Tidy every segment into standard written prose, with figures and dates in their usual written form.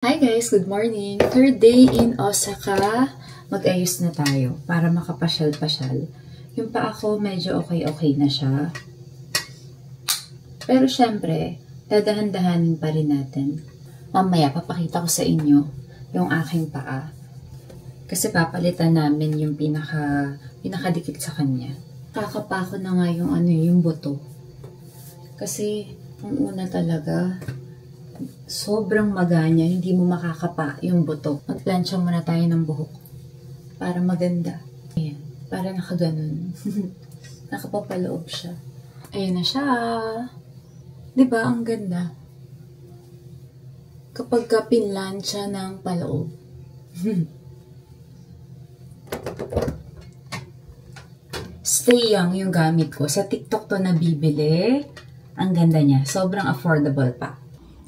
Hi guys, good morning. Third day in Osaka. Mag-ayos na tayo para makapasyal-pasyal. Yung pa ako medyo okay na siya. Pero syempre, dadahan-dahanin pa rin natin. Mamaya papakita ko sa inyo yung aking paa. Kasi papalitan namin yung pinakadikit sa kanya. Kakapa ko na nga yung buto. Kasi ang una talaga, sobrang maganya, hindi mo makakapa yung buto. Magplansya muna tayo ng buhok para maganda. Ayan, para nakaganon. Nakapapaloob siya. Ayan na siya. Diba, ang ganda. Kapag ka pinlansya ng paloob. Stay Young yung gamit ko. Sa TikTok to nabibili. Ang ganda niya. Sobrang affordable pa.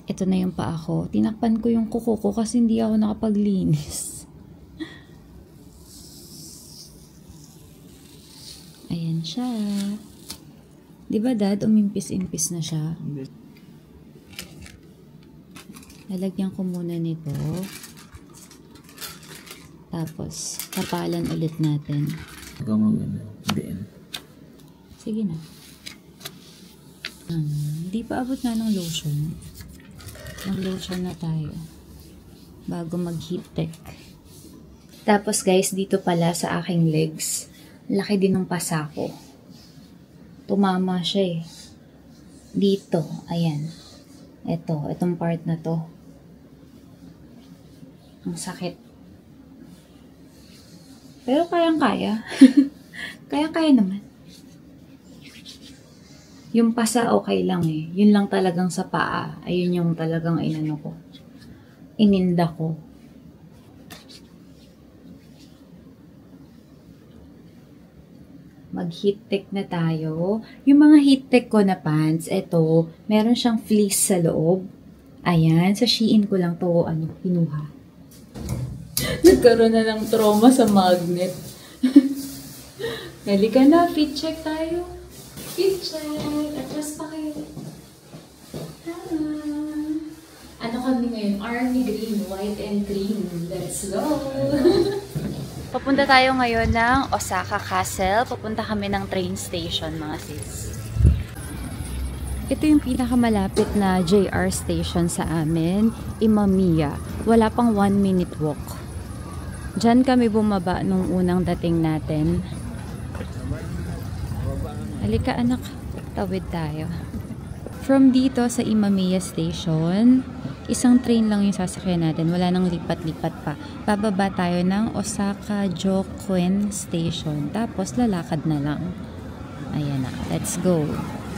Ito na yung paa ko. Tinakpan ko yung kuko ko kasi hindi ako nakapaglinis. Ayan siya. Diba dad, umimpis-impis na siya? Lalagyan ko muna nito. Tapos, tapalan ulit natin. Sige na. Hindi pa abot na ng lotion. Mag-lotion na tayo bago mag-heat tech. Tapos guys, dito pala sa aking legs, laki din ng pasa ko. Tumama siya eh. Dito, ayan. Itong part na to. Ang sakit. Pero kayang-kaya. Kayang-kaya naman. Yung pasa okay lang eh. Yun lang talagang sa paa. Ayun yung talagang inano ko. Ininda ko. Mag-heat tech na tayo. Yung mga heat tech ko na pants, eto, meron siyang fleece sa loob. Ayan, sa Shein ko lang to, kinuha. Nagkaroon na ng trauma sa magnet. Halika na, fit check tayo. Fit check. Atras pa kayo. Ano kami ngayon? Army green, white and cream. Let's go! Papunta tayo ngayon ng Osaka Castle. Papunta kami ng train station, mga sis. Ito yung pinakamalapit na JR station sa amin, Imamiya. Wala pang 1-minute walk. Diyan kami bumaba nung unang dating natin. Halika anak, tawid tayo. From dito sa Imamiya Station, isang train lang yung sasakyan natin. Wala nang lipat-lipat pa. Bababa tayo ng Osaka Jokuen Station. Tapos lalakad na lang. Ayan na, let's go.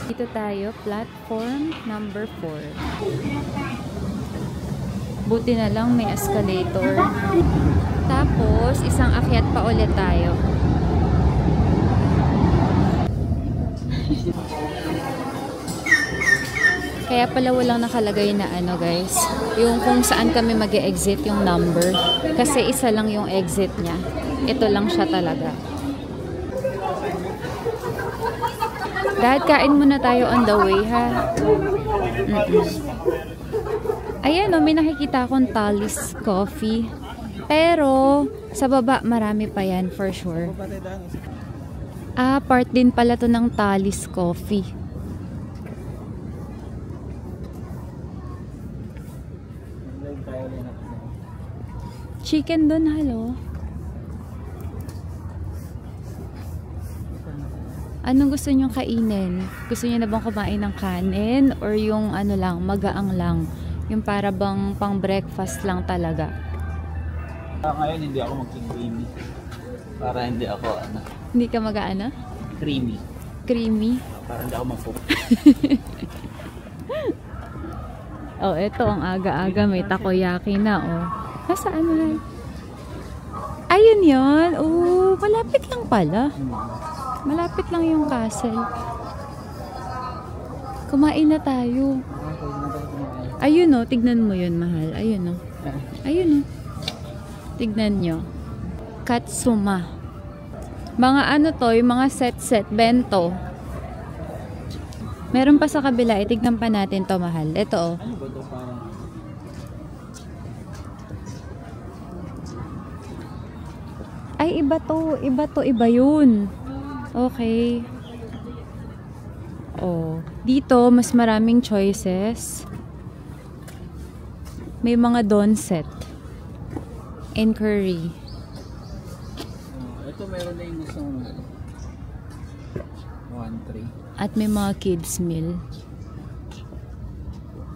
Dito tayo, platform number 4. Buti na lang may escalator. Tapos, isang akyat pa ulit tayo. Kaya pala walang nakalagay na guys, yung kung saan kami mag-e-exit yung number. Kasi isa lang yung exit niya. Ito lang siya talaga. Dad, kain muna tayo on the way ha. Ayan may nakikita akong Tallis Coffee. Pero sa baba marami pa yan for sure. Part din pala to ng Tallis Coffee. Chicken doon, halo. Anong gusto nyong kainin? Gusto nyo na bang kumain ng kanin? Or yung lang, magaang lang? Yung para bang pang breakfast lang talaga? Ngayon hindi ako mag-creamy. Para hindi ako Hindi ka mag-aano? Creamy. Creamy? Para hindi ako mag-cook. Eto ang aga-aga. May takoyaki na, Nasaan na? Ayun yun. Malapit lang pala. Malapit lang yung castle. Kumain na tayo. Ayun tignan mo yun, mahal. Ayun Ayun tignan nyo. Katsuma. Mga yung mga set-set, bento. Meron pa sa kabila. Itignan pa natin to, mahal. Ito Ay, iba to. Iba to. Iba yun. Okay. Oh. Dito, mas maraming choices. May mga donset. And curry. Ito meron na yung gusto mo. 1-3. At may mga kids meal.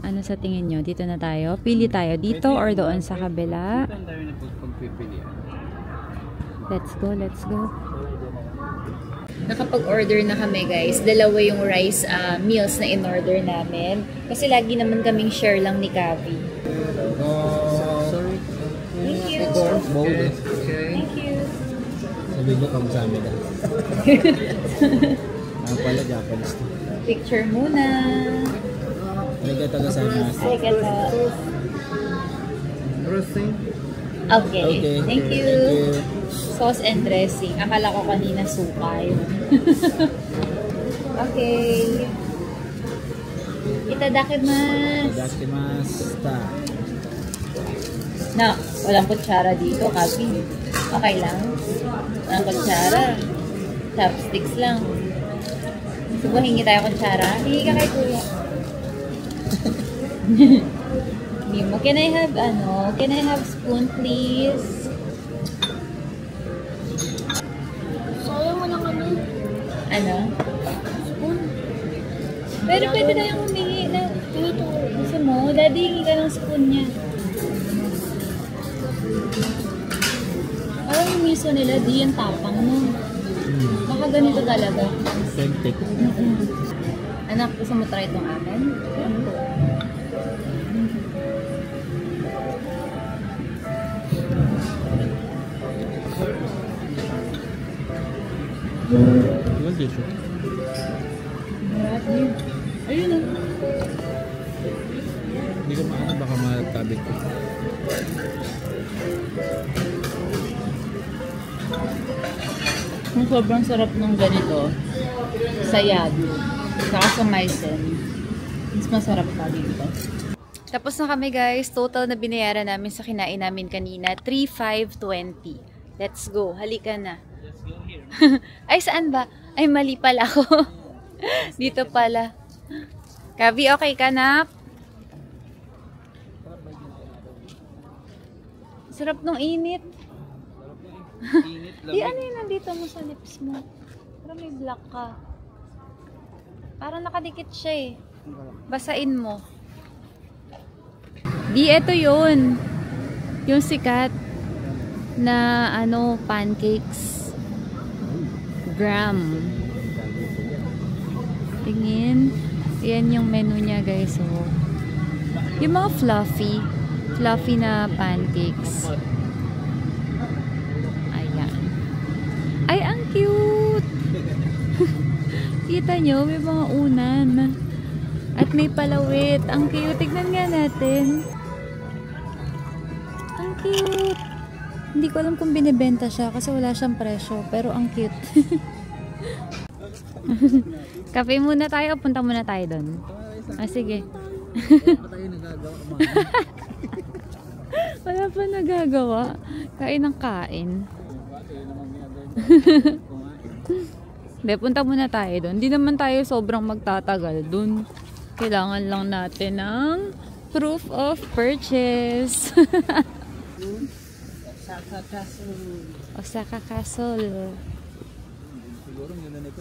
Ano sa tingin nyo? Dito na tayo? Pili tayo dito or doon sa kabila? Dito ang dami na pagpipilian. Let's go, let's go. Nakapag-order na kami guys. Dalawa yung rice meals na in-order namin. Kasi lagi naman kaming share lang ni Kavi. Sorry. Thank you. Okay. Thank you. Sabi ko kami sa amin. Pala Japanese to. Picture muna. Arigato gozaimasu. Arigato. Everything? Okay. Thank you. Thank you. Sauce and dressing. Akala ko kanina suka yun. Okay. Itadakimasu. Itadakimasu. Na, walang kutsara dito, Kapi. Okay lang. Walang kutsara. Chopsticks lang. Gusto mo hingi tayo kutsara? Hingi ka kay kuya. Hindi mo. Can I have spoon please? Sayang mo lang Ano? spoon. Pero pwede na yung humingi na. Dito. Gusto mo? Daddy, hingi ka ng spoon niya. Parang yung miso nila, di yung tapang mo. Baka ganito talaga. Authentic. Anak, gusto mo try itong akin? Iwan tissue. Marami. Ayun na. Hindi ko maano, baka matabig ko. Ang sobrang sarap ng ganito, sayad, saka sa maisen, mas masarap pa dito. Tapos na kami guys, total na binayaran namin sa kinain namin kanina, 3,520. Let's go, halika na. Let's go here. Ay, saan ba? Ay, mali pala ako. Dito pala. Kavi, okay ka na? Sarap nung init. Init lang. Di, ano yun nandito mo sa lips mo? Pero may black ka. Parang nakadikit siya eh. Basain mo. Di, eto yun. Yung sikat na pancakes. Gram. Tingin. Yan yung menu niya guys. So, yung mga fluffy na pancakes. Ay, ang cute! Kita nyo, may mga unan. At may palawit. Ang cute. Tignan nga natin. Ang cute. Hindi ko alam kung binibenta siya kasi wala siyang presyo. Pero ang cute. Kape muna tayo. Punta muna tayo doon. Sige. Wala pa tayo nagagawa. Wala pa nagagawa. Kain ng kain. Hindi, punta muna tayo doon. Hindi naman tayo sobrang magtatagal doon. Kailangan lang natin ng proof of purchase. Osaka Castle. Osaka Castle. Siguro ang ganda nito.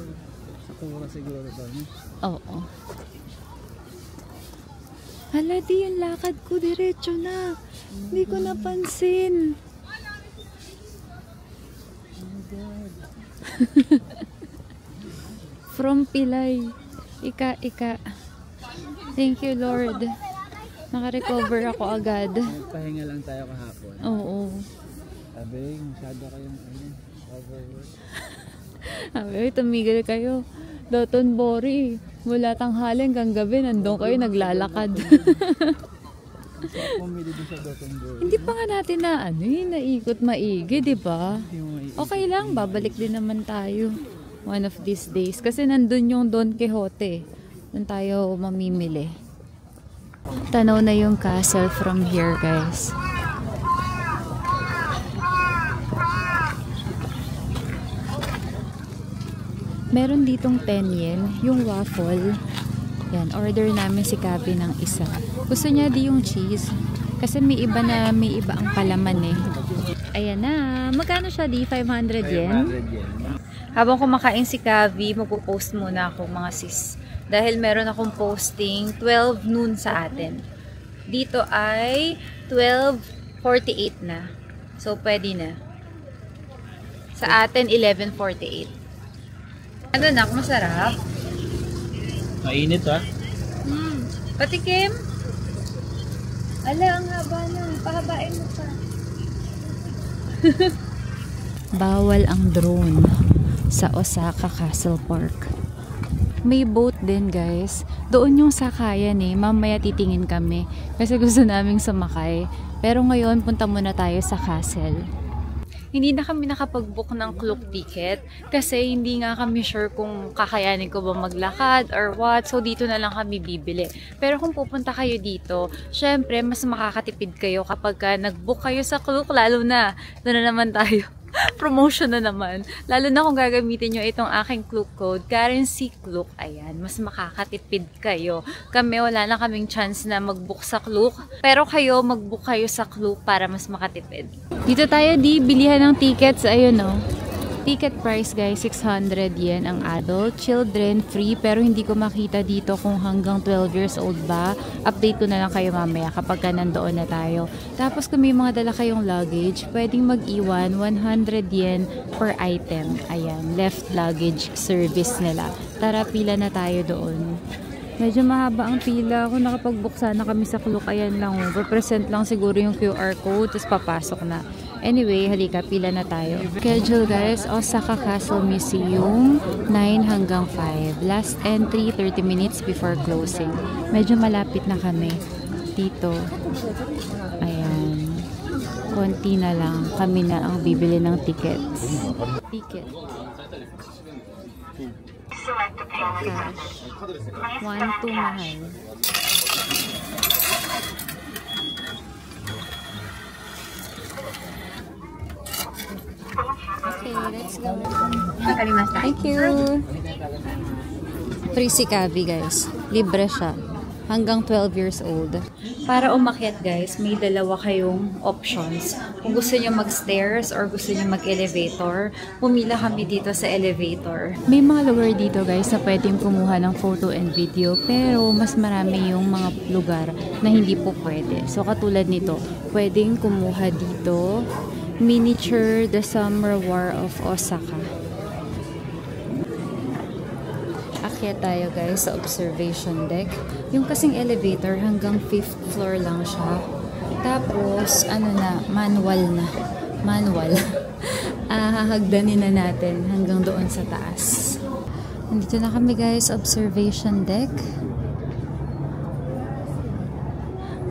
Sakura siguro ito. Oo. Hala, di yung lakad ko diretso na. Hindi ko napansin. From Pilay. Ika. Thank you, Lord. Naka-recover ako agad. Nagpahinga lang tayo kahapon. Oo. Sabi, masyado kayong overwork. Sabi, tumigil kayo. Doton Bori. Mula tanghali hanggang gabi, nandun kayo naglalakad. Pumili din sa Gothenburg. Hindi pa nga natin na naikot maigi, di ba? Okay lang, babalik din naman tayo one of these days. Kasi nandun yung Don Quixote. Doon tayo mamimili. Tanaw na yung castle from here, guys. Meron ditong 10 yen, yung waffle. Yan, order namin si Kabi ng isa. Gusto niya di yung cheese. Kasi may iba ang palaman eh. Ayan na. Magkano siya di? 500 yen? 500 yen. Habang kumakain si Kavi, magpo-post muna ako mga sis. Dahil meron akong posting 12 noon sa atin. Dito ay 12:48 na. So, pwede na. Sa atin, 11:48. Ano na? Masarap? Mainit ha? Patikim? Ala, ang haba na. Pahabain mo pa. Bawal ang drone sa Osaka Castle Park. May boat din guys. Doon yung sakayan eh. Mamaya titingin kami. Kasi gusto naming sumakay. Pero ngayon, punta muna tayo sa castle. Hindi na kami nakapag-book ng Klook ticket. Kasi hindi nga kami sure kung kakayanin ko ba maglakad or what. So dito na lang kami bibili. Pero kung pupunta kayo dito, syempre mas makakatipid kayo kapag nag-book kayo sa Klook. Lalo na. Doon na naman tayo. Promotion na naman. Lalo na kung gagamitin nyo itong aking Klook code, Currency Klook. Ayan, mas makakatipid kayo. Kami, wala na kaming chance na mag-book sa Klook. Pero kayo, mag-book kayo sa Klook para mas makatipid. Dito tayo di bilihan ng tickets. Ayun o. Ticket price guys, 600 yen ang adult. Children, free. Pero hindi ko makita dito kung hanggang 12 years old ba. Update ko na lang kayo mamaya kapag nandoon na tayo. Tapos kung may mga dala kayong luggage, pwedeng mag-iwan 100 yen per item. Ayan, left luggage service nila. Tara, pila na tayo doon. Medyo mahaba ang pila. Kung nakapag-book sana kami sa Klook, ayan lang. Represent lang siguro yung QR code, tapos papasok na. Anyway, halika, pila na tayo. Schedule guys, Osaka Castle Museum, 9 hanggang 5. Last entry, 30 minutes before closing. Medyo malapit na kami dito. Ayan. Konti na lang. Kami na ang bibili ng tickets. Ticket. Cash. 1-2 mahal. Okay, let's go. Thank you. Free si Kavi guys. Libre siya. Hanggang 12 years old. Para umakyat guys, may dalawa kayong options. Kung gusto niyo mag-stairs or gusto niyo mag-elevator, pumila kami dito sa elevator. May mga lower dito guys na pwedeng kumuha ng photo and video, pero mas marami yung mga lugar na hindi po pwede. So katulad nito, pwedeng kumuha dito, Miniature The Summer War of Osaka. Akyat tayo guys sa observation deck. Yung kasing elevator hanggang 5th floor lang siya. Tapos ano na, manual na. Manual. Hahagdanin na natin hanggang doon sa taas. Nandito na kami guys, observation deck.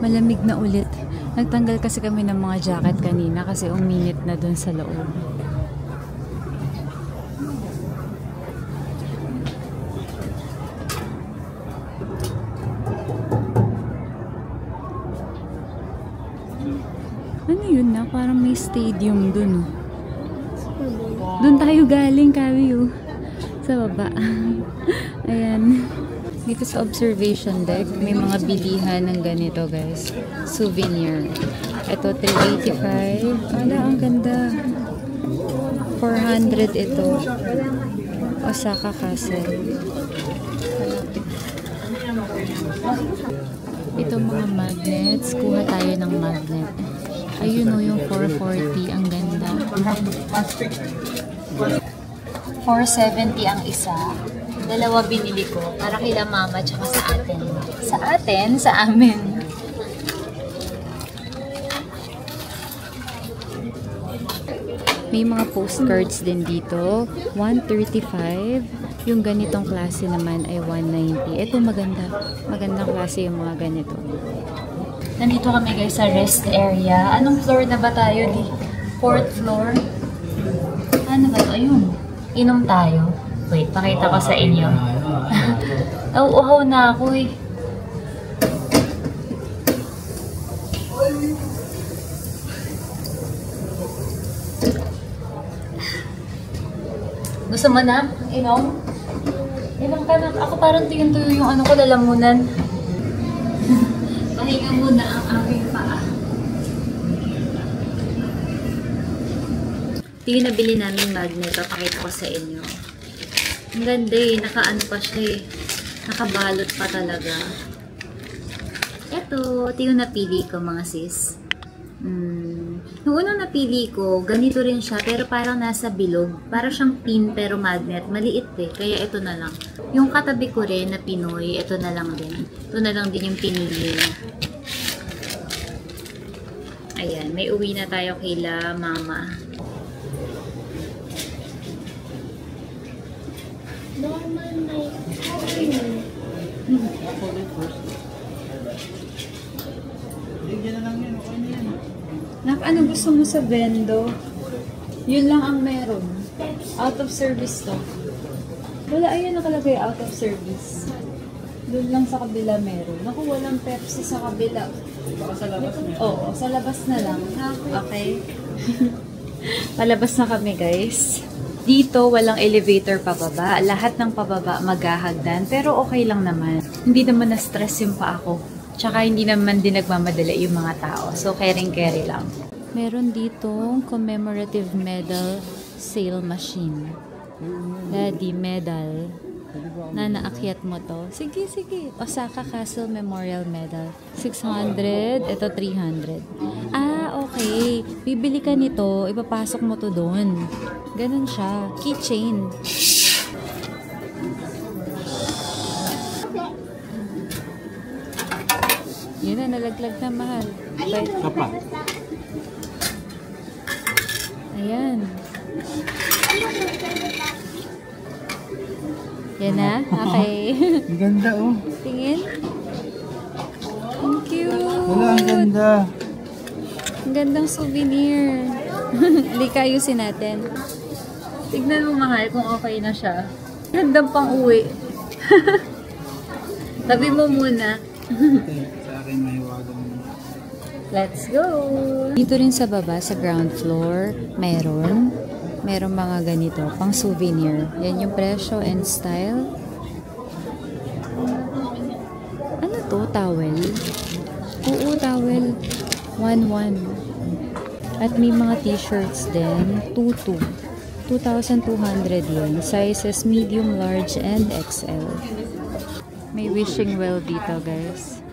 Malamig na ulit. Nagtanggal kasi kami ng mga jacket kanina kasi uminit na dun sa loob. Ano yun na? Parang may stadium dun. Dun tayo galing, Kawi. Sa baba. Ayan. Dito sa observation deck, may mga bilihan ng ganito guys. Souvenir. Ito, 385. Ala, ang ganda. 400 ito. Osaka Castle. Ito mga magnets. Kuha tayo ng magnet. Ayun o, yung 440. Ang ganda. 470 ang isa. Dalawa binili ko para kila mama tsaka sa atin. Sa atin? Sa amin. May mga postcards din dito. 135. Yung ganitong klase naman ay 190. Ito maganda. Magandang klase yung mga ganito. Nandito kami guys sa rest area. Anong floor na ba tayo? 4th floor? Ano ba ito? Ayun. Inom tayo. Wait, pakita ko sa inyo. Nauuhaw na ako eh. Gusto mo na? Inom? Ilang ka na, ako parang tingin to yung ano ko, lalamunan. Pahinga muna ang aking paa. Ito yung nabili namin magnet, papakita ko sa inyo. Ang ganda eh, naka-ano pa siya eh. Nakabalot pa talaga. Ito yung napili ko mga sis. Yung unang napili ko, ganito rin siya, pero parang nasa bilog. Parang siyang pin pero magnet. Maliit eh, kaya ito na lang. Yung katabi ko rin na Pinoy, ito na lang din. Ito na lang din yung pinili niya. Ayan, may uwi na tayo kila mama. Normal may Bigyan na lang yan, okay na yan. Nak, ano gusto mo sa Vendo? Yun lang ang meron. Out of service to. Wala, ayun nakalagay out of service. Doon lang sa kabila meron. Naku, walang Pepsi sa kabila. Baka sa labas niya. Oo, sa labas na lang. Okay. Palabas na kami guys. Dito, walang elevator pababa. Lahat ng pababa maghahagdan. Pero okay lang naman. Hindi naman na-stress yung pa ako. Tsaka hindi naman din nagmamadali yung mga tao. So, caring-carry lang. Meron ditong commemorative medal sale machine. Daddy medal. Na naakyat mo to. Sige, sige. Osaka Castle Memorial Medal. 600. Ito 300. Ah, okay. Bibili ka nito. Ipapasok mo to doon. Ganun siya. Keychain. Yun na, nalaglag na mahal. Okay. Kapa. Ayan. Yan na? Okay. Ang ganda oh. Tingin. Ang cute. Wala, ang ganda. Ang gandang souvenir. Lika, ayusin natin. Tignan mo mahal kung okay na siya. Gandang pang uwi. Tabi mo muna. Sa akin mahiwagang. Let's go! Dito rin sa baba, sa ground floor, merong mga ganito, pang souvenir. Yan yung presyo and style. Ano to? Towel? Oo, towel. 1,1. At may mga t-shirts din. 2,200 yan. Sizes medium, large, and XL. May wishing well dito, guys.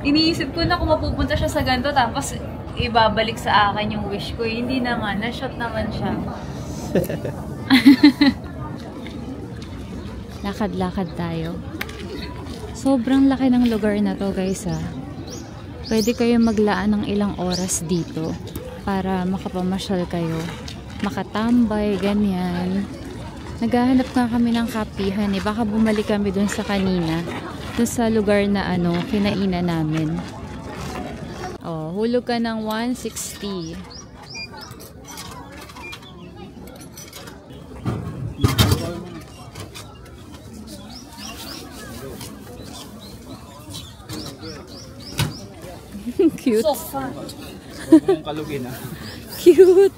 Iniisip ko na kung mapupunta siya sa ganito tapos ibabalik sa akin yung wish ko. Hindi naman. Na-shot naman siya. Lakad-lakad tayo. Sobrang laki ng lugar na to guys ha. Pwede kayo maglaan ng ilang oras dito para makapamasyal kayo. Makatambay, ganyan. Naghahanap nga kami ng kapihan eh. Baka bumalik kami dun sa kanina. Dun sa lugar na ano, kinainan namin. Oh, hulog ka ng 160. Cute. so fun. Yung kalugin ah. Cute.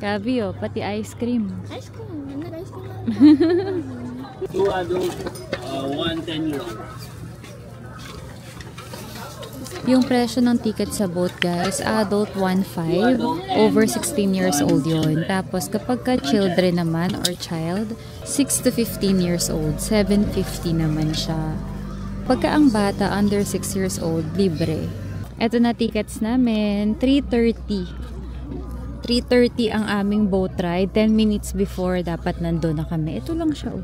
Gabi oh, pati ice cream. Ice cream. Ano ice cream? 2 adult, 110 lang. Yung presyo ng ticket sa boat guys, adult 1.5, over 16 years old yun. Tapos kapag ka children naman or child, 6 to 15 years old, 750 naman siya. Pagka ang bata under 6 years old, libre. Eto na tickets namin, 3:30. 3:30 ang aming boat ride, 10 minutes before dapat nandun na kami. Ito lang siya oh.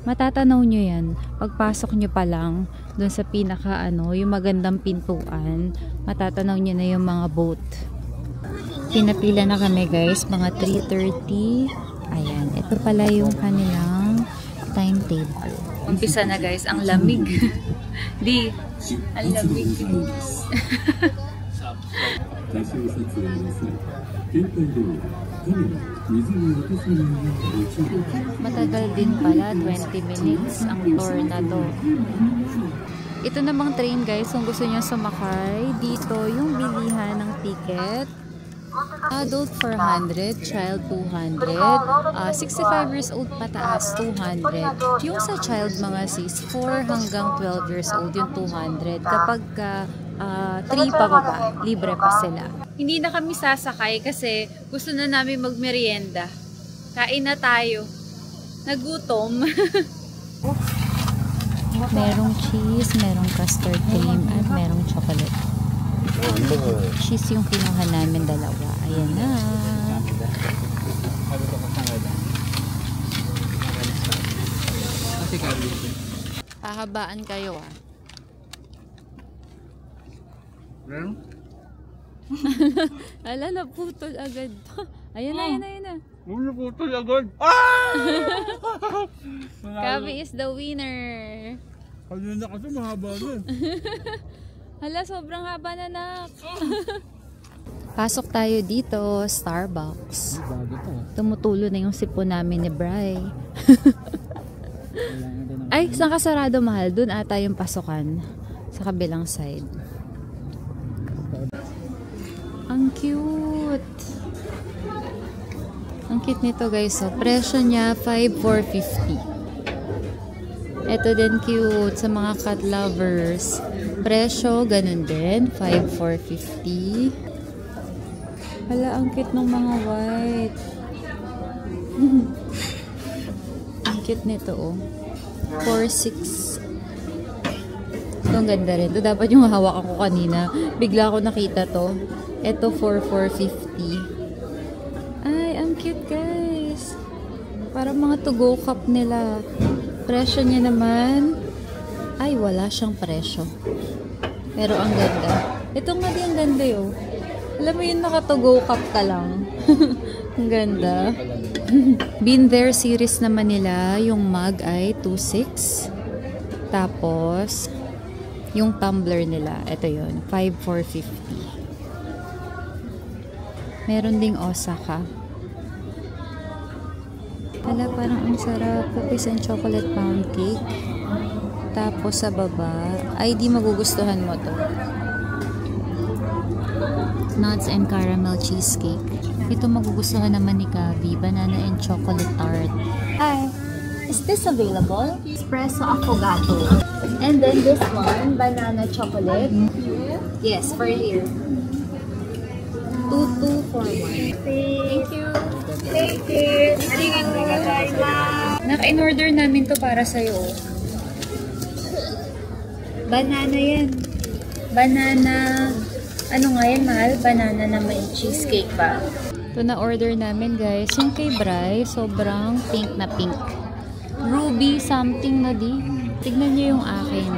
Matatanaw nyo yan. Pagpasok nyo pa lang, dun sa pinaka yung magandang pintuan, matatanaw nyo na yung mga boat. Pinapila na kami guys, mga 3:30. Ayan, ito pala yung kanilang timetable. Umpisa na guys, ang lamig. Di, ang lamig. Matagal din pala, 20 minutes ang tour na to. Ito namang train guys, kung gusto nyo sumakay, dito yung bilihan ng ticket. Adult 400, child 200, 65 years old pataas 200. Yung sa child mga sis, 4 hanggang 12 years old yung 200. Kapag 3 pababa, libre pa sila. Hindi na kami sasakay kasi gusto na namin magmerienda. Kain na tayo. Nagutom. Merong cheese, merong custard cream, at merong chocolate. Cheese yung kinuha namin dalawa. Ayan na. Pahabaan kayo ah. Ala, naputol agad. Ayan na, ayan na, ayan na. Naputol agad. Kabi is the winner. Kanina kasi mahaba nun. Hala, sobrang haba na nak. Pasok tayo dito, Starbucks. Tumutulo na yung sipon namin ni Bri. Ay, saan ka sarado, mahal? Doon ata yung pasukan. Sa kabilang side. Ang cute. Ang cute nito guys. So, presyo niya 5,450. Ito din cute sa mga cat lovers. Presyo, ganun din. 5,450. Hala, ang cute ng mga white. Ang cute nito, oh. 4,600. Ito, ang ganda rin. Ito dapat yung hawakan ko kanina. Bigla ko nakita to. Ito, 4,450. Ay, ang cute, guys. Parang mga to-go cup nila. Presyo niya naman, ay wala siyang presyo. Pero ang ganda. Ito nga din ang ganda yun. Alam mo yun, naka-to-go cup ka lang. Ang ganda. Been There series naman nila, yung mug ay 2,600. Tapos, yung tumbler nila, ito yun, 5,450. Meron ding Osaka. Hala, parang ang sarap. Cookies and chocolate pound cake. Tapos sa baba, ay di magugustuhan mo to. Nuts and caramel cheesecake. Ito magugustuhan naman ni Gabi. Banana and chocolate tart. Hi. Is this available? Espresso affogato. And then this one, banana chocolate. Yes, for here. 2,241. Thank you. Thank you. Naka-in-order namin to para sa'yo. Banana yan. Banana, ano nga yan, mahal? Banana na may cheesecake pa. Ito na-order namin, guys. Yung kay Bri, sobrang pink na pink. Ruby something na di. Tignan niyo yung akin.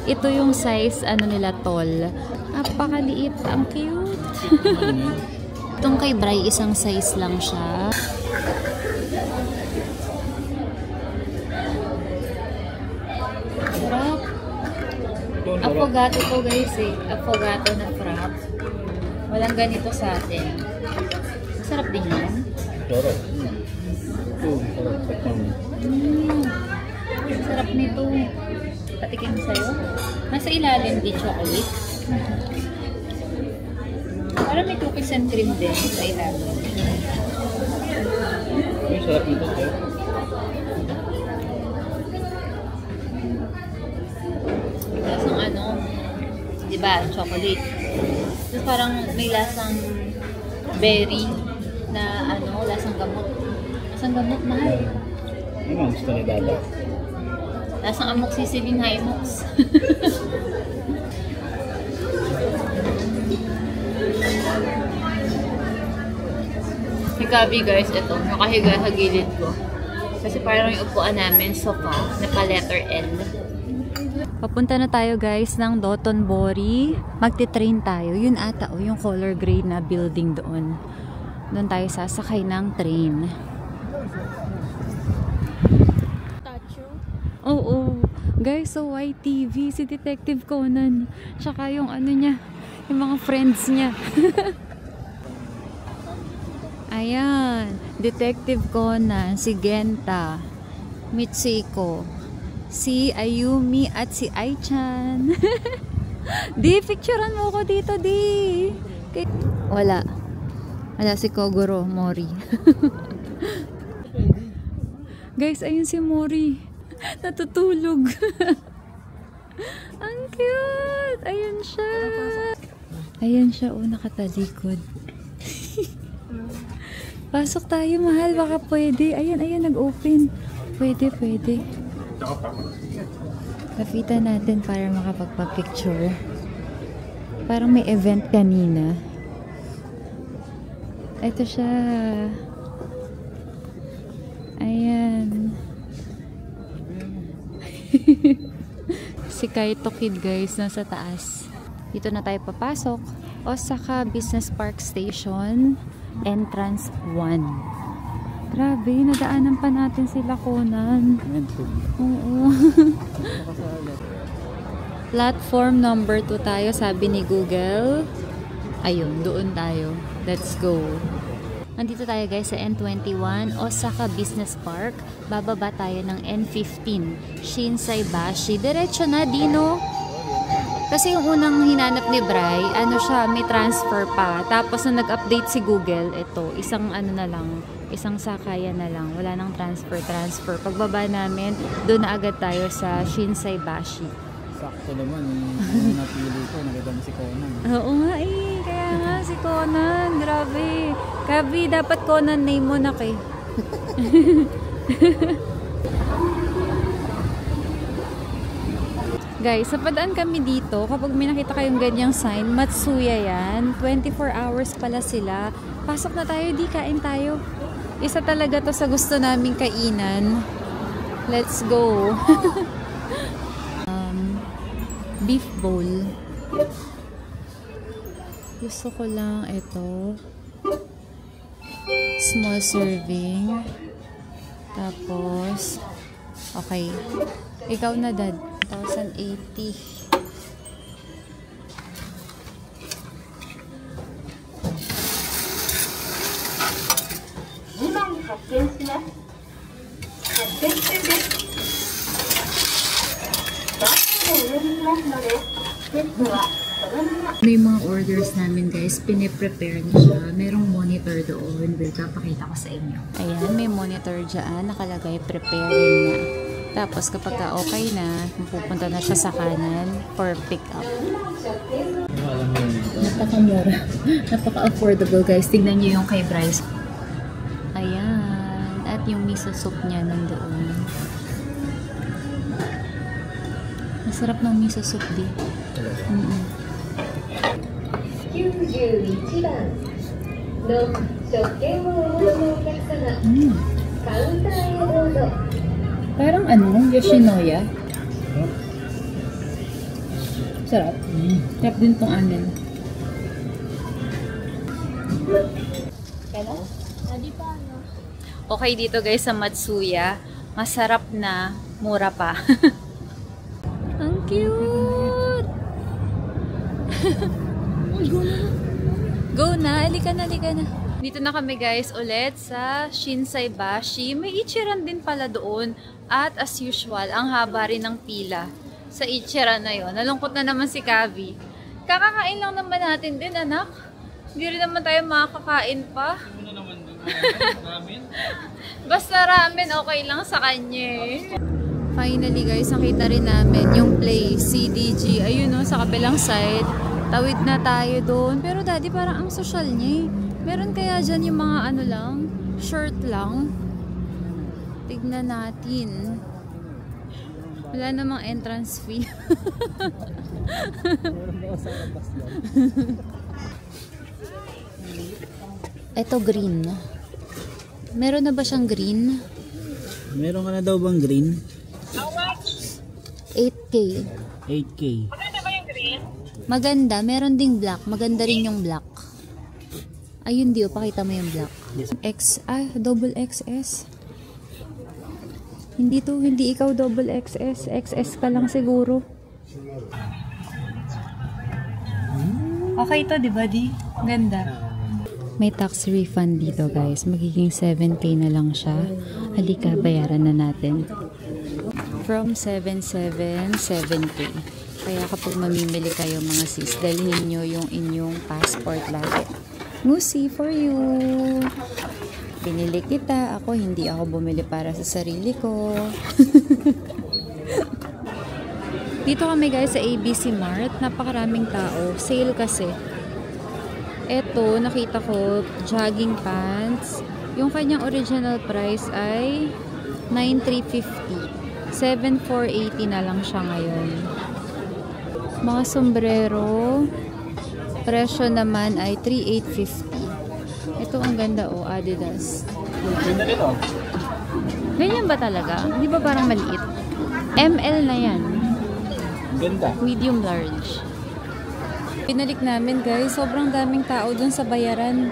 Ito yung size, ano nila, tall. Napakaliit. Ang cute. Itong kay Bri, isang size lang siya. Frap. Affogato to guys eh. Affogato na frap. Walang ganito sa atin. Masarap din yan. Sarap. Sarap nito. Patikin sa'yo. Nasa ilalim din chocolate. Parang may cookies and cream din sa ilalim. Ay, sarap nito. Lasang ano, diba, chocolate. Tapos parang may lasang berry na ano, lasang gamot. Lasang gamot, mahal. Ano ang gusto ni Dada? Lasang amoxicillin Himox. Si Gabi guys, ito, nakahiga sa gilid ko. Kasi parang yung upuan namin, sofa, na pa letter L. Papunta na tayo guys ng Dotonbori. Magti-train tayo. Yun ata, oh, yung color gray na building doon. Doon tayo sasakay ng train. Oo. Guys, so YTV, si Detective Conan. Tsaka yung ano niya, yung mga friends niya. Ayan, Detective Conan, si Genta, Mitsuko, si Ayumi at si Aichan. Di, picturean mo ko dito, di. Wala. Wala si Kogoro Mori. Guys, ayun si Mori. Natutulog. Ang cute! Ayun siya. Ayun siya. Oh, nakatalikod. Pasok tayo, mahal. Baka pwede. Ayan, ayan. Nag-open. Pwede, pwede. Kapitan natin para makapagpa-picture. Parang may event kanina. Ito siya. Ayan. Si Kaito Kid, guys, nasa taas. Dito na tayo papasok. Osaka Business Park Station, Entrance 1. Grabe, nadaanan pa natin sila Conan. Oo. Platform number 2 tayo, sabi ni Google. Ayun, doon tayo. Let's go. Nandito tayo guys sa N21, Osaka Business Park. Bababa tayo ng N15, Shinsaibashi. Diretso na, Dino. Kasi yung unang hinanap ni Bray, ano siya, may transfer pa. Tapos na nag-update si Google, ito, isang ano na lang, isang sakayan na lang. Wala nang transfer. Pagbaba namin, doon na agad tayo sa Shinsaibashi. Sakto naman, yung napili ko, nagagam si Conan. Oo nga eh, kaya nga si Conan, grabe. Kabi, dapat Conan name mo na kay. Guys, sa padaan kami dito, kapag may nakita kayong ganyang sign, Matsuya yan, 24 hours pala sila. Pasok na tayo, di kain tayo. Isa talaga to sa gusto naming kainan. Let's go. Beef bowl. Gusto ko lang ito. Small serving. Tapos, okay. Ikaw na, Dad. 1,080. May mga orders namin guys, piniprepare na siya. Merong monitor doon. Wait, papakita ko sa inyo. Ayan, may monitor dyan. Nakalagay, preparing na. Tapos kapag okay na, pupunta na siya sa kanan for pick up. Napakamura. Napaka-affordable guys. Tignan nyo yung kay Bryce. Ayan. At yung miso soup niya nandoon. Masarap ng miso soup di. 91番の食券をお持ちのお客様、カウンターへどうぞ。 Parang ano, Yoshinoya. Sarap. Sarap din tong anin. Okay dito guys sa Matsuya. Masarap na, mura pa. Ang cute! Go na, halika na, halika na. Dito na kami guys ulit sa Shinsaibashi. May Ichiran din pala doon. At as usual, ang haba rin ng pila sa Ichiran na yon. Nalungkot na naman si Kavi. Kakakain lang naman natin din, anak. Hindi rin naman tayo makakain pa. Ano naman doon? Ramen? Basta ramen, okay lang sa kanya eh. Finally guys, nakita rin namin yung place, CDG. Ayun no, sa kabilang side. Tawid na tayo doon. Pero daddy, parang ang social niya eh. Meron kaya dyan yung mga ano lang, shirt lang. Tignan natin. Wala namang entrance fee. Ito green. Meron na ba siyang green? Meron ka na daw bang green? 8K. 8K. Maganda ba yung green? Maganda. Meron ding black. Maganda rin yung black. Ayun, Dio. Pakita mo yung black. Double XS. Hindi to. Hindi ikaw double XS. XS ka lang siguro. Okay to, di ba, Di? Ganda. May tax refund dito, guys. Magiging 7K na lang siya. Halika, bayaran na natin. From 7,700, 7K. Kaya kapag mamimili kayo mga sis, dalhin nyo yung inyong passport lagi. Ngusi for you! Pinili kita. Ako, hindi ako bumili para sa sarili ko. Dito kami guys sa ABC Mart. Napakaraming tao. Sale kasi. Eto, nakita ko, jogging pants. Yung kanyang original price ay 9,350. 7,480 na lang siya ngayon. Mga sombrero, presyo naman ay 3,850. Ito ang ganda oh, Adidas. Ganda nito. Ganyan ba talaga? Di ba parang maliit? ML na yan. Ganda. Medium large. Pinalik namin guys, sobrang daming tao dun sa bayaran.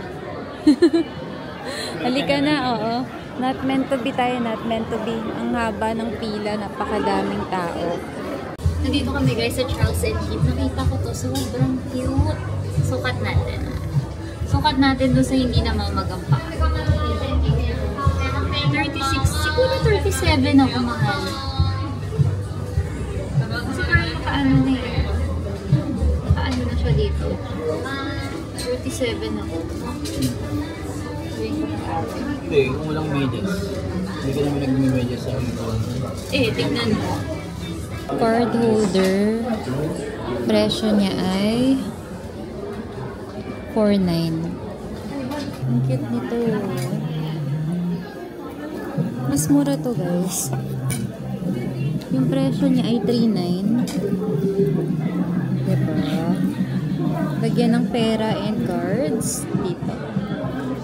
Halika na, oo. Not meant to be tayo, not meant to be. Ang haba ng pila, napakadaming tao. Nandito kami guys sa Charles & Keith. Nakita ko to, sobrang cute. Sukat natin. Sukat natin doon sa hindi na mamagampak. 36, siguro 37 ako mahal. Kasi parang nakaano na yun. Nakaano na siya dito. 37 ako. Hindi, kung walang medyas. Hindi ka naman nag-medyas sa akin. Tignan mo. Card holder. Presyo niya ay 4,900. Ang cute nito. Mas mura to guys. Yung presyo niya ay 3,900. Diba? Lagyan ng pera and cards dito.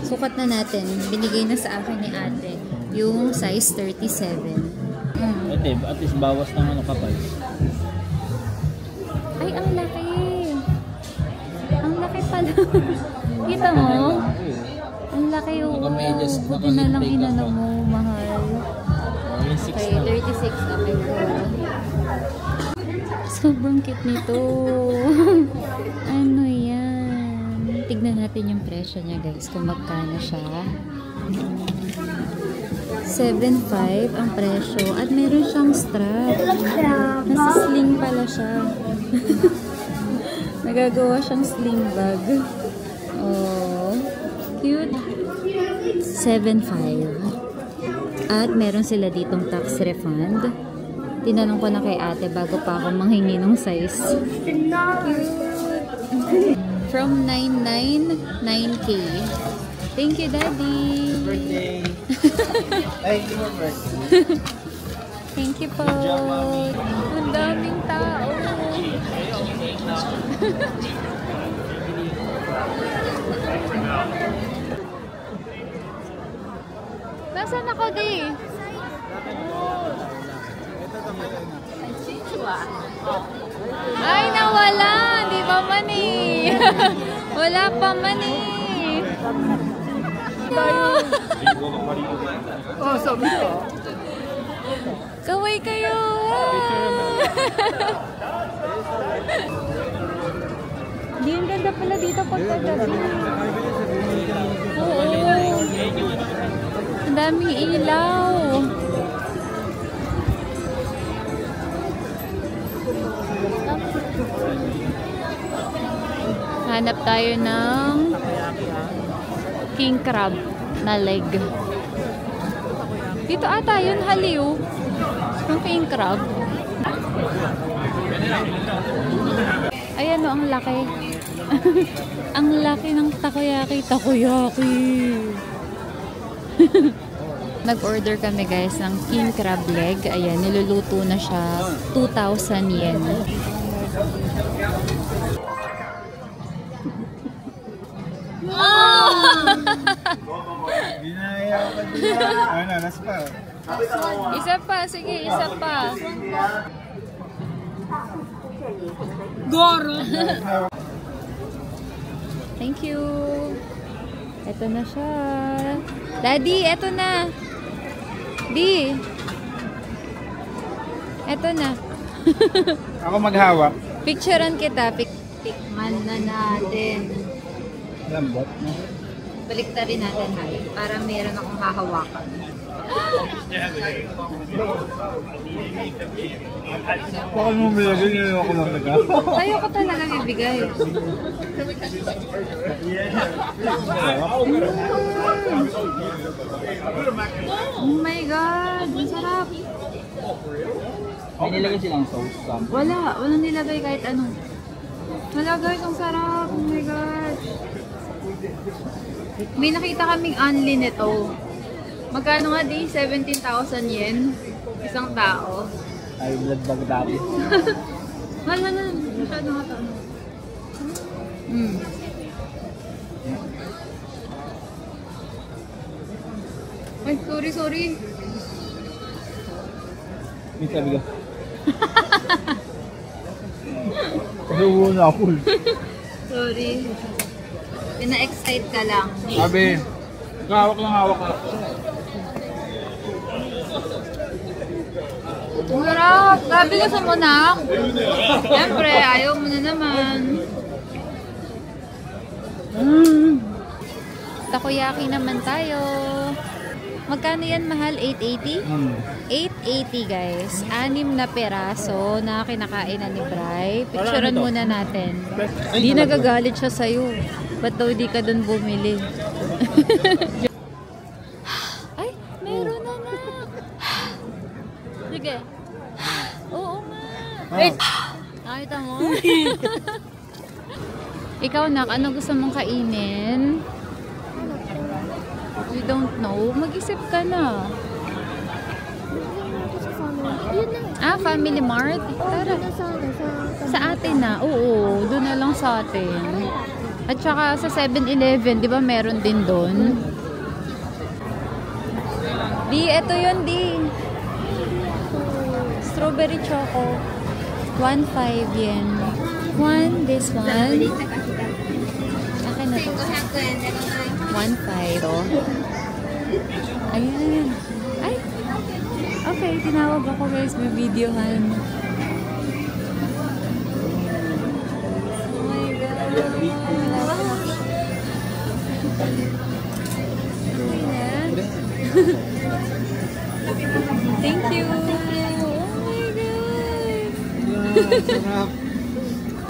Sukat na natin. Binigay na sa akin ni ate yung size 37. Ate, at least bawas ng ano kapal. Ay, ang laki. Ang laki pala. Kita mo? Ang laki oh. Buti na lang inano mo, mahal. Okay, 36 okay ko. Sobrang cute nito. Ano yan? Tignan natin yung presyo niya guys, kung magkano siya. 7,500 ang presyo. At meron siyang strap. Nasa sling pala siya. Nagagawa siyang sling bag. Oh, cute. 7,500. At meron sila ditong tax refund. Tinanong ko na kay ate bago pa ako manghingi ng size. From 9,900, 9K. Thank you, Daddy. Birthday. Ay, your birthday. Thank you po. Ang daming tao. Nasaan ako, Di? Ay, nawala. Di ba man eh? Wala pa man eh. Oh, sabi ko. Kaway kayo. Di, ang ganda pala dito pagkagabi. Oo. Ang daming ilaw. Hanap tayo ng king crab na leg. Dito ata yun, haliw. Yung king crab. Ayan o, ang laki. Ang laki ng takoyaki. Takoyaki. Nag-order kami guys ng king crab leg. Ayan, niluluto na siya. 2,000 yen. Ginaya ka din. Ano, nasa pa. Isa pa, sige, isa pa. Goro! Thank you. Ito na siya. Daddy, ito na. Di. Ito na. Ako maghawak. Picturean kita. Tikman na natin. Lambot. Balik rin natin, Hay. Para meron akong hahawakan. Baka mo bilagay niyo ako lang taga. Tayo ko talaga bibigay. Oh my God! Ang sarap! May nilagay silang sauce. Walang nilagay kahit ano. Wala guys, ang sarap! Oh my God! May nakita kaming only nito. Magkano nga di? 17,000 yen. Isang tao. Ay, blood bag dati. Hala. Masyado nga ito. Ay, sorry. May sabi ka. Pag-uwa na ako. Sorry. Pina-excite ka lang. Sabi, hawak ka. Ang sarap! Grabe ka sa munak. Siyempre, ayaw mo na naman. Takoyaki naman tayo. Magkano yan, mahal? 880? 880 guys. 6 na peraso na kinakain na ni Bri. Picturean muna natin. Hindi nagagalit siya sa'yo. Ba't daw di ka dun bumili? Ay, meron na. Sige. Oo nga. Wait! Nakita mo? Ikaw, Nak, ano gusto mong kainin? We don't know. Mag-isip ka na. Family Mart? Tara. Sa atin na. Oo, doon na lang sa atin. At saka sa 7-Eleven, di ba meron din doon? Di, eto yun, di. Strawberry choco. 1.5 yen. This one. Akin na to. 1.5. Oh. Ayan. Ay! Okay, tinawag ako guys. May videohan. Oh my God. Thank you. Oh my God.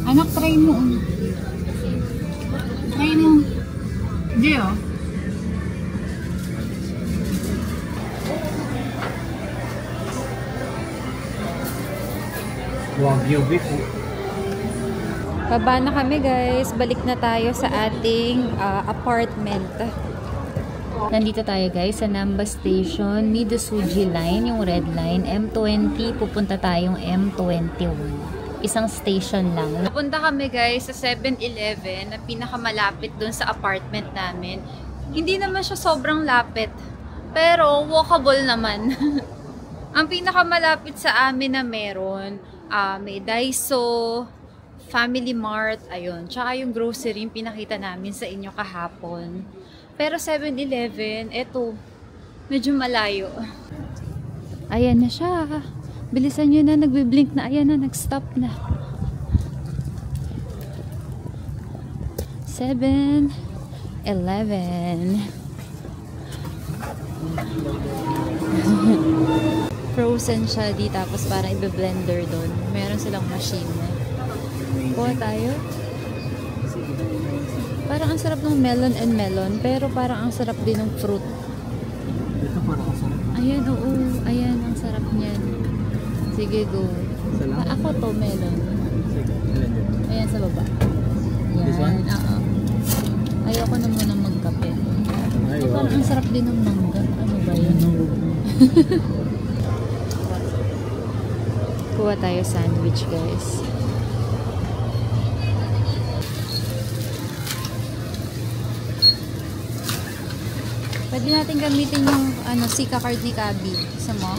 Anak, try mo. Try mo. Hindi oh. Wagyu beef. Baba na kami guys. Balik na tayo sa ating apartment. Nandito tayo guys sa Namba Station, Midosuji Line, yung red line, M20, pupunta tayong M21. Isang station lang. Pupunta kami guys sa 7-Eleven na pinakamalapit dun sa apartment namin. Hindi naman siya sobrang lapit, pero walkable naman. Ang pinakamalapit sa amin na meron, may Daiso, Family Mart, ayun. Tsaka yung grocery yung pinakita namin sa inyo kahapon. Pero 7-Eleven, eto, medyo malayo. Ayan na siya. Bilisan nyo na, nagbiblink na. Ayan na, nag-stop na. 7-Eleven. Frozen siya di, tapos parang i-blender doon. Meron silang machine. Kuha tayo. Parang ang sarap ng melon and melon, pero parang ang sarap din ng fruit. Ito parang ang sarap. Ayan, oo. Ayan, ang sarap niyan. Sige, go. Ako to, melon. Ayan, sa baba. Ayan. This one? Oo. Ayoko na muna magkape. Parang ang sarap din ng mangga. Ano ba yun? Kuha tayo sandwich, guys. Pwede natin gamitin yung Sika card ni Kabi. Gusto mo?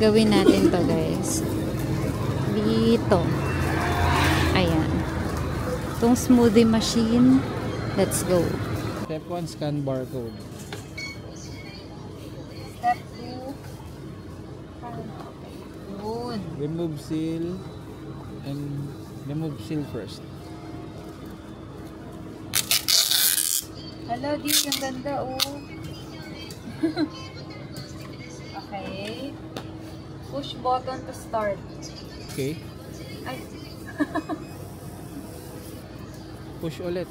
Gawin natin to guys. Dito. Ayan. Itong smoothie machine. Let's go. Step 1, scan barcode. Step 2. Good. Remove seal and Remove seal first. Hello, Di. Ang ganda, oh. Okay. Push button to start. Okay. Ay. Push ulit.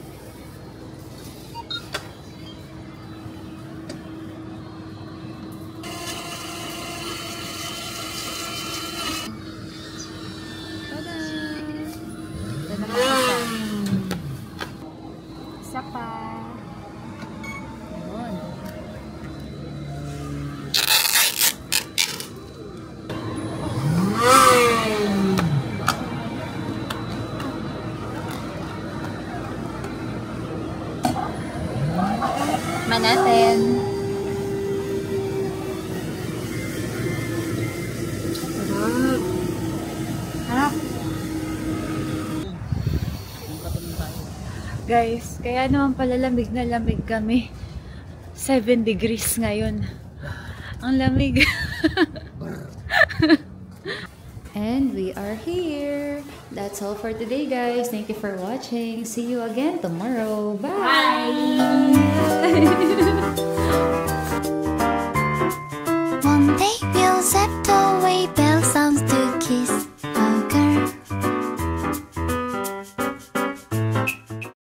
Tada! Ito na isa. Isa pa. Yun. Natin. Harap. Guys, kaya naman pala lamig na lamig kami. 7 degrees ngayon. Ang lamig. And we are here. That's all for today, guys. Thank you for watching. See you again tomorrow. Bye!